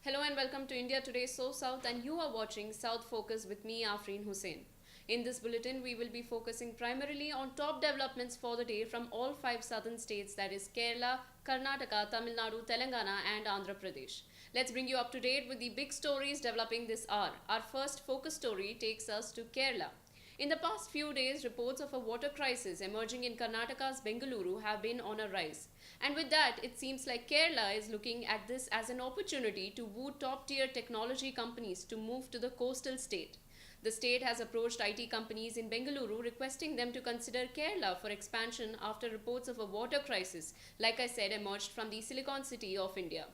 Hello and welcome to India Today SoSouth, and you are watching South Focus with me, Afreen Hussain. In this bulletin, we will be focusing primarily on top developments for the day from all five southern states, that is Kerala, Karnataka, Tamil Nadu, Telangana and Andhra Pradesh. Let's bring you up to date with the big stories developing this hour. Our first focus story takes us to Kerala. In the past few days, reports of a water crisis emerging in Karnataka's Bengaluru have been on a rise. And with that, it seems like Kerala is looking at this as an opportunity to woo top-tier technology companies to move to the coastal state. The state has approached IT companies in Bengaluru requesting them to consider Kerala for expansion after reports of a water crisis, like I said, emerged from the Silicon City of India.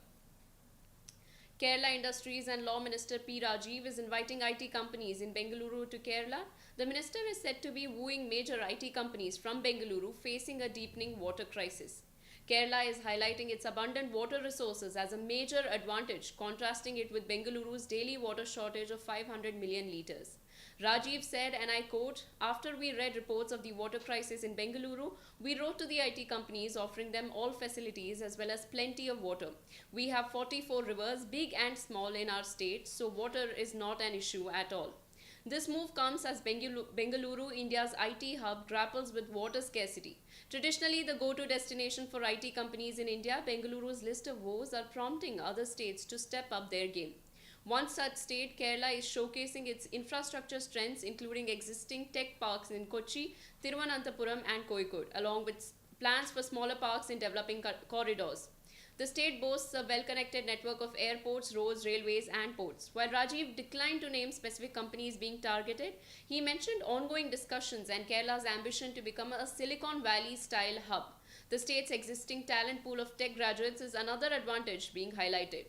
Kerala Industries and Law Minister P. Rajiv is inviting IT companies in Bengaluru to Kerala. The minister is said to be wooing major IT companies from Bengaluru facing a deepening water crisis. Kerala is highlighting its abundant water resources as a major advantage, contrasting it with Bengaluru's daily water shortage of 500 million litres. Rajiv said, and I quote, "After we read reports of the water crisis in Bengaluru, we wrote to the IT companies offering them all facilities as well as plenty of water. We have 44 rivers, big and small, in our state, so water is not an issue at all." This move comes as Bengaluru, India's IT hub, grapples with water scarcity. Traditionally the go-to destination for IT companies in India, Bengaluru's list of woes are prompting other states to step up their game. One such state, Kerala, is showcasing its infrastructure strengths, including existing tech parks in Kochi, Thiruvananthapuram and Kozhikode, along with plans for smaller parks in developing corridors. The state boasts a well-connected network of airports, roads, railways and ports. While Rajiv declined to name specific companies being targeted, he mentioned ongoing discussions and Kerala's ambition to become a Silicon Valley-style hub. The state's existing talent pool of tech graduates is another advantage being highlighted.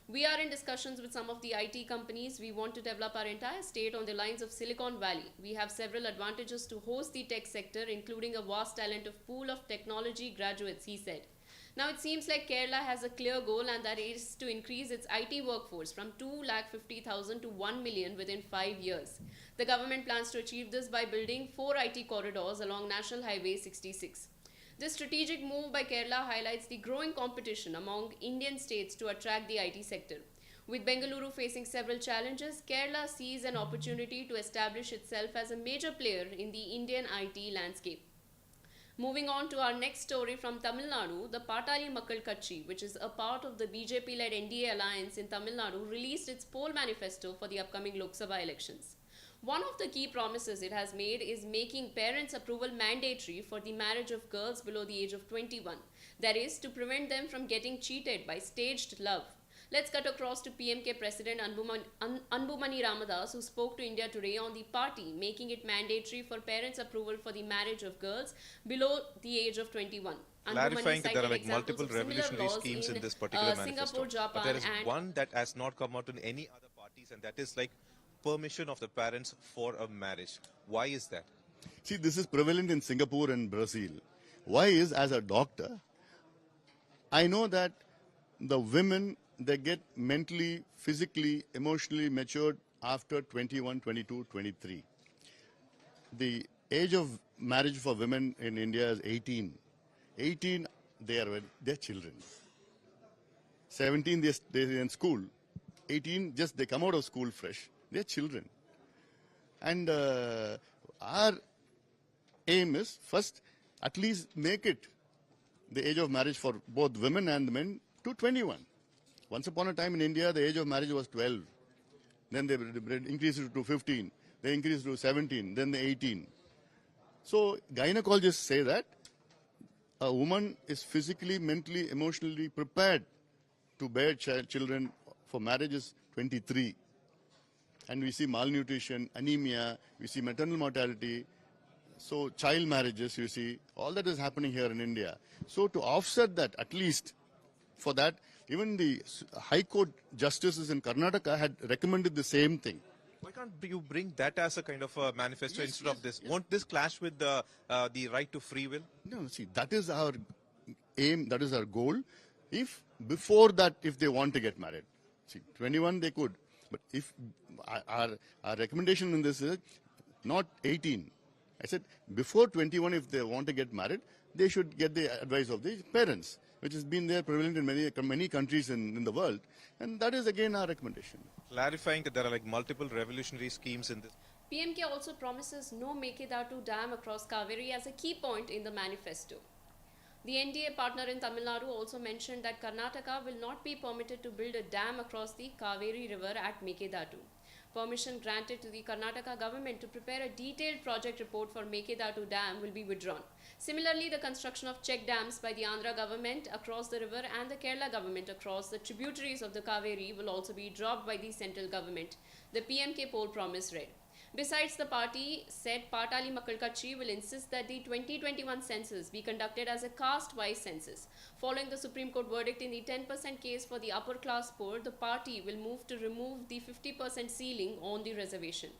"We are in discussions with some of the IT companies. We want to develop our entire state on the lines of Silicon Valley. We have several advantages to host the tech sector, including a vast talent of pool of technology graduates," he said. Now it seems like Kerala has a clear goal, and that is to increase its IT workforce from 250,000 to 1 million within 5 years. The government plans to achieve this by building 4 IT corridors along National Highway 66. This strategic move by Kerala highlights the growing competition among Indian states to attract the IT sector. With Bengaluru facing several challenges, Kerala sees an opportunity to establish itself as a major player in the Indian IT landscape. Moving on to our next story from Tamil Nadu, the Patali Makkal Katchi, which is a part of the BJP-led NDA alliance in Tamil Nadu, released its poll manifesto for the upcoming Lok Sabha elections. One of the key promises it has made is making parents' approval mandatory for the marriage of girls below the age of 21. That is, to prevent them from getting cheated by staged love. Let's cut across to PMK President Anbumani Ramadas, who spoke to India Today on the party making it mandatory for parents' approval for the marriage of girls below the age of 21. Clarifying that there are multiple revolutionary schemes in this particular manifesto, but there is one that has not come out in any other parties, and that is like permission of the parents for a marriage. Why is that? See, this is prevalent in Singapore and Brazil. Why is, as a doctor, I know that the women, they get mentally, physically, emotionally matured after 21, 22, 23. The age of marriage for women in India is 18. 18, they're children. 17, they're in school. 18, just they come out of school fresh. They're children. And our aim is first, at least make it the age of marriage for both women and men to 21. Once upon a time in India, the age of marriage was 12. Then they increased it to 15. They increased it to 17. Then the 18. So gynecologists say that a woman is physically, mentally, emotionally prepared to bear children for marriage is 23. And we see malnutrition, anemia, we see maternal mortality, so child marriages, you see, all that is happening here in India. So to offset that, at least for that, even the High Court justices in Karnataka had recommended the same thing. Why can't you bring that as a kind of a manifesto instead of this? Won't this clash with the right to free will? No, see, that is our aim, that is our goal. If before that, if they want to get married, see, 21 they could, but if our recommendation in this is not 18. I said before 21, if they want to get married, they should get the advice of the parents. which has been there prevalent in many countries in the world. And that is again our recommendation. Clarifying that there are like multiple revolutionary schemes in this. PMK also promises no Mekedatu Dam across Kaveri as a key point in the manifesto. The NDA partner in Tamil Nadu also mentioned that Karnataka will not be permitted to build a dam across the Kaveri river at Mekedatu. Permission granted to the Karnataka government to prepare a detailed project report for Mekedatu Dam will be withdrawn. Similarly, the construction of check dams by the Andhra government across the river and the Kerala government across the tributaries of the Kaveri will also be dropped by the central government. The PMK poll promise read. Besides, the party said Patali Makkal Katchi will insist that the 2021 census be conducted as a caste-wise census. Following the Supreme Court verdict in the 10% case for the upper class poor, the party will move to remove the 50% ceiling on the reservation.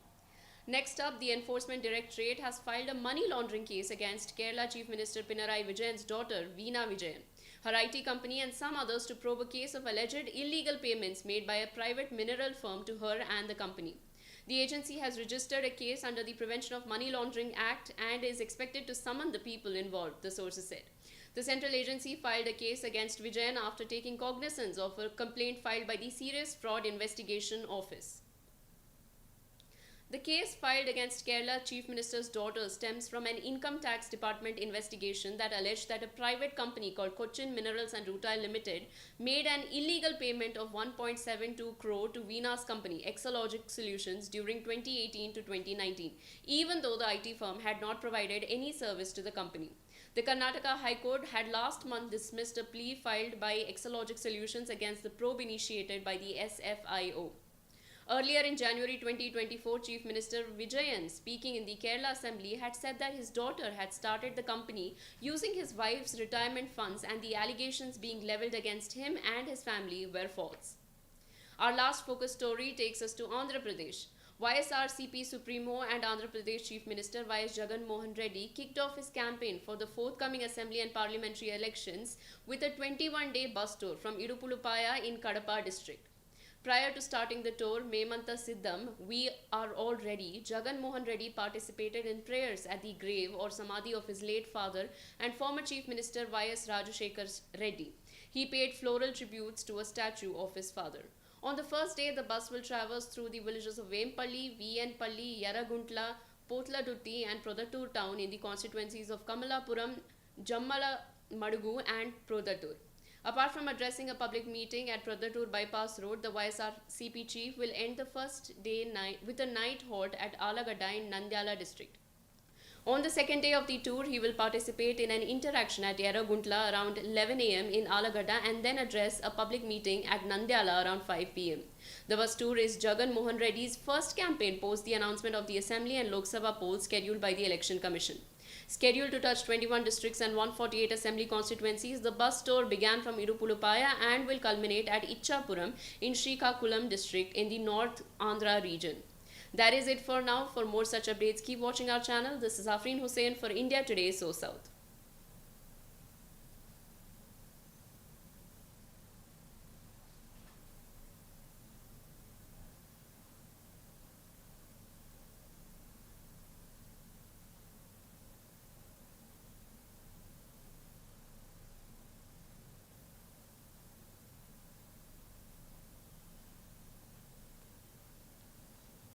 Next up, the Enforcement Directorate has filed a money laundering case against Kerala Chief Minister Pinarayi Vijayan's daughter, Veena Vijayan, her IT company and some others to probe a case of alleged illegal payments made by a private mineral firm to her and the company. The agency has registered a case under the Prevention of Money Laundering Act and is expected to summon the people involved, the sources said. The central agency filed a case against Vijayan after taking cognizance of a complaint filed by the Serious Fraud Investigation Office. The case filed against Kerala Chief Minister's daughter stems from an income tax department investigation that alleged that a private company called Cochin Minerals and Rutile Limited made an illegal payment of 1.72 crore to Veena's company, Exalogic Solutions, during 2018 to 2019, even though the IT firm had not provided any service to the company. The Karnataka High Court had last month dismissed a plea filed by Exalogic Solutions against the probe initiated by the SFIO. Earlier in January 2024, Chief Minister Vijayan, speaking in the Kerala Assembly, had said that his daughter had started the company using his wife's retirement funds and the allegations being levelled against him and his family were false. Our last focus story takes us to Andhra Pradesh. YSRCP Supremo and Andhra Pradesh Chief Minister YS Jagan Mohan Reddy kicked off his campaign for the forthcoming assembly and parliamentary elections with a 21-day bus tour from Idupulupaya in Kadapa district. Prior to starting the tour, Memanta Siddham, We Are All Ready, Jagan Mohan Reddy participated in prayers at the grave or samadhi of his late father and former Chief Minister YS Rajashekhar Reddy. He paid floral tributes to a statue of his father. On the first day, the bus will traverse through the villages of Vempalli, Viyanpalli, Yaraguntla, Potladutti and Prodattur town in the constituencies of Kamalapuram, Jammala Madugu and Prodattur. Apart from addressing a public meeting at Prodattur Bypass Road, the YSRCP chief will end the first day with a night halt at Alagadda in Nandyala district. On the second day of the tour, he will participate in an interaction at Yaraguntla around 11 am in Alagadda and then address a public meeting at Nandyala around 5 pm. The bus tour is Jagan Mohan Reddy's first campaign post the announcement of the Assembly and Lok Sabha polls scheduled by the Election Commission. Scheduled to touch 21 districts and 148 assembly constituencies, the bus tour began from Idupulupaya and will culminate at Ichapuram in Srikakulam district in the North Andhra region. That is it for now. For more such updates, keep watching our channel. This is Afreen Hussain for India Today, SoSouth.